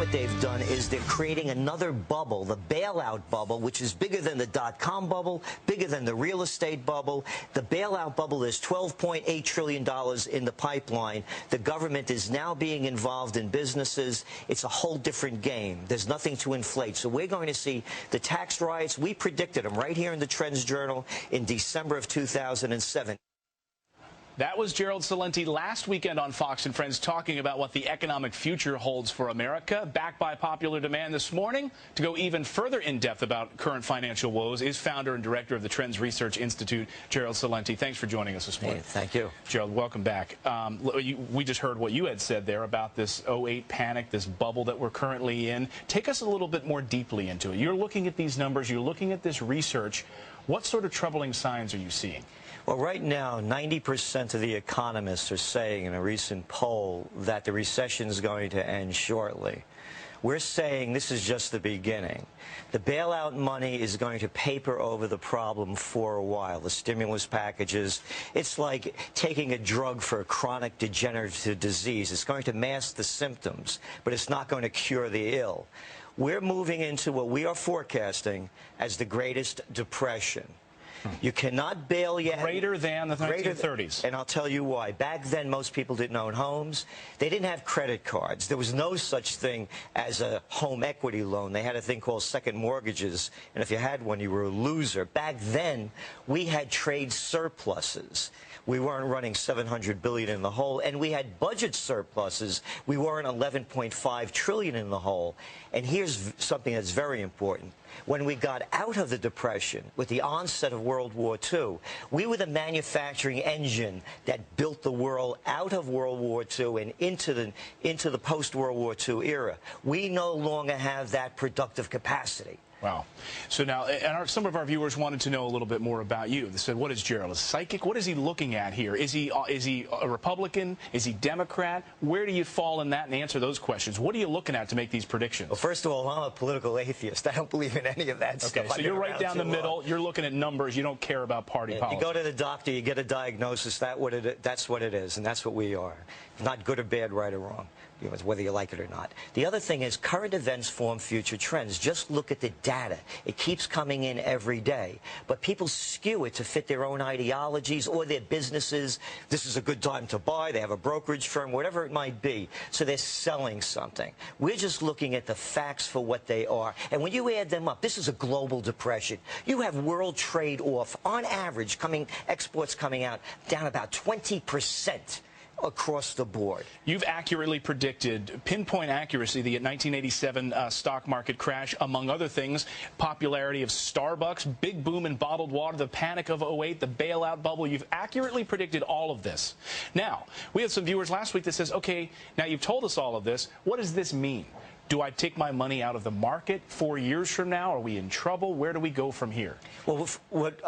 what they've done is they're creating another bubble, the bailout bubble, which is bigger than the dot-com bubble, bigger than the real estate bubble. The bailout bubble is $12.8 trillion in the pipeline. The government is now being involved in businesses. It's a whole different game. There's nothing to inflate. So we're going to see the tax riots. We predicted them right here in the Trends Journal in December of 2007. That was Gerald Celente last weekend on Fox and Friends talking about what the economic future holds for America. Back by popular demand this morning to go even further in depth about current financial woes is founder and director of the Trends Research Institute, Gerald Celente. Thanks for joining us this morning. Hey, thank you. Gerald, welcome back. We just heard what you had said there about this '08 panic, this bubble that we're currently in. Take us a little bit more deeply into it. You're looking at these numbers. You're looking at this research. What sort of troubling signs are you seeing? Well, right now, 90% of the economists are saying in a recent poll that the recession is going to end shortly. We're saying this is just the beginning. The bailout money is going to paper over the problem for a while. The stimulus packages, it's like taking a drug for a chronic degenerative disease. It's going to mask the symptoms, but it's not going to cure the ill. We're moving into what we are forecasting as the greatest depression. You cannot bail yet. Greater than the 1930s. And I'll tell you why. Back then, most people didn't own homes. They didn't have credit cards. There was no such thing as a home equity loan. They had a thing called second mortgages. And if you had one, you were a loser. Back then, we had trade surpluses. We weren't running $700 billion in the hole. And we had budget surpluses. We weren't $11.5 trillion in the hole. And here's something that's very important. When we got out of the Depression, with the onset of World War II, we were the manufacturing engine that built the world out of World War II and into the post-World War II era. We no longer have that productive capacity. Wow. So now, some of our viewers wanted to know a little bit more about you. They said, what is Gerald? A psychic? What is he looking at here? Is he a Republican? Is he Democrat? Where do you fall in that, and answer those questions? What are you looking at to make these predictions? Well, first of all, I'm a political atheist. I don't believe in any of that stuff. Okay, so you're right down the middle. You're looking at numbers. You don't care about party politics. You go to the doctor, you get a diagnosis. That's what it is, and that's what we are. Not good or bad, right or wrong, whether you like it or not. The other thing is current events form future trends. Just look at the data. It keeps coming in every day. But people skew it to fit their own ideologies or their businesses. This is a good time to buy. They have a brokerage firm, whatever it might be. So they're selling something. We're just looking at the facts for what they are. And when you add them up, this is a global depression. You have world trade off, on average, exports coming out down about 20%. Across the board. You've accurately predicted, pinpoint accuracy, the 1987 stock market crash, among other things, popularity of Starbucks, big boom in bottled water, the panic of '08, the bailout bubble. You've accurately predicted all of this. Now, we had some viewers last week that says, okay, now you've told us all of this. What does this mean? Do I take my money out of the market 4 years from now? Are we in trouble? Where do we go from here? Well,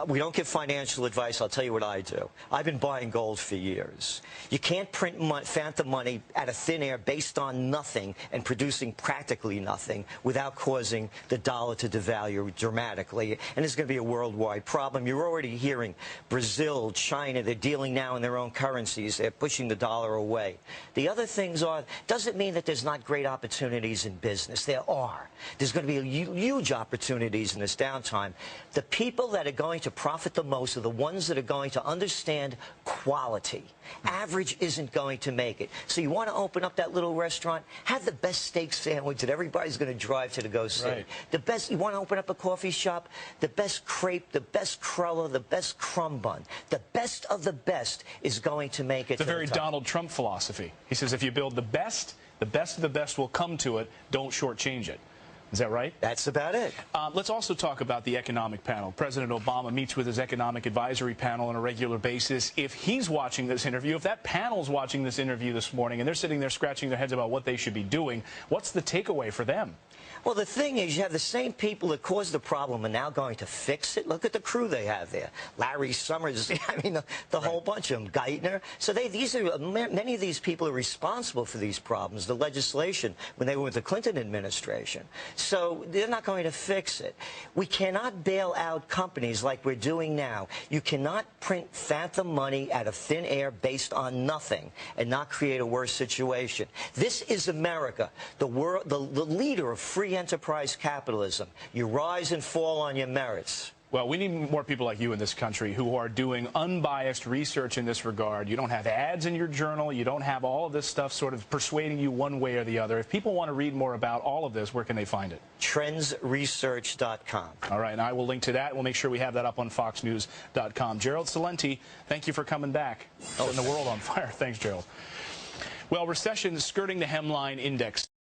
we don't give financial advice. I'll tell you what I do. I've been buying gold for years. You can't print phantom money out of thin air based on nothing and producing practically nothing without causing the dollar to devalue dramatically. And it's going to be a worldwide problem. You're already hearing Brazil, China, they're dealing now in their own currencies. They're pushing the dollar away. The other things are, doesn't mean that there's not great opportunities in business. There are. There's going to be huge opportunities in this downtime. The people that are going to profit the most are the ones that are going to understand quality. Average isn't going to make it. So you want to open up that little restaurant, have the best steak sandwich that everybody's going to drive to go see. Right. The best, you want to open up a coffee shop, the best crepe, the best cruller, the best crumb bun. The best of the best is going to make it. It's a very Donald Trump philosophy. He says if you build the best of the best will come to it. Don't shortchange it. Is that right? That's about it. Let's also talk about the economic panel. President Obama meets with his economic advisory panel on a regular basis. If he's watching this interview, if that panel's watching this interview this morning and they're sitting there scratching their heads about what they should be doing, what's the takeaway for them? Well, the thing is, you have the same people that caused the problem are now going to fix it. Look at the crew they have there. Larry Summers, I mean, the whole bunch of them, Geithner. So many of these people are responsible for these problems, the legislation, when they were with the Clinton administration. So they're not going to fix it. We cannot bail out companies like we're doing now. You cannot print phantom money out of thin air based on nothing and not create a worse situation. This is America, the leader of free enterprise capitalism. You rise and fall on your merits. Well, we need more people like you in this country who are doing unbiased research in this regard. You don't have ads in your journal. You don't have all of this stuff sort of persuading you one way or the other. If people want to read more about all of this, where can they find it? Trendsresearch.com. All right, and I will link to that. We'll make sure we have that up on foxnews.com. Gerald Celente, thank you for coming back. Setting the world on fire. Thanks, Gerald. Well, recession skirting the hemline index.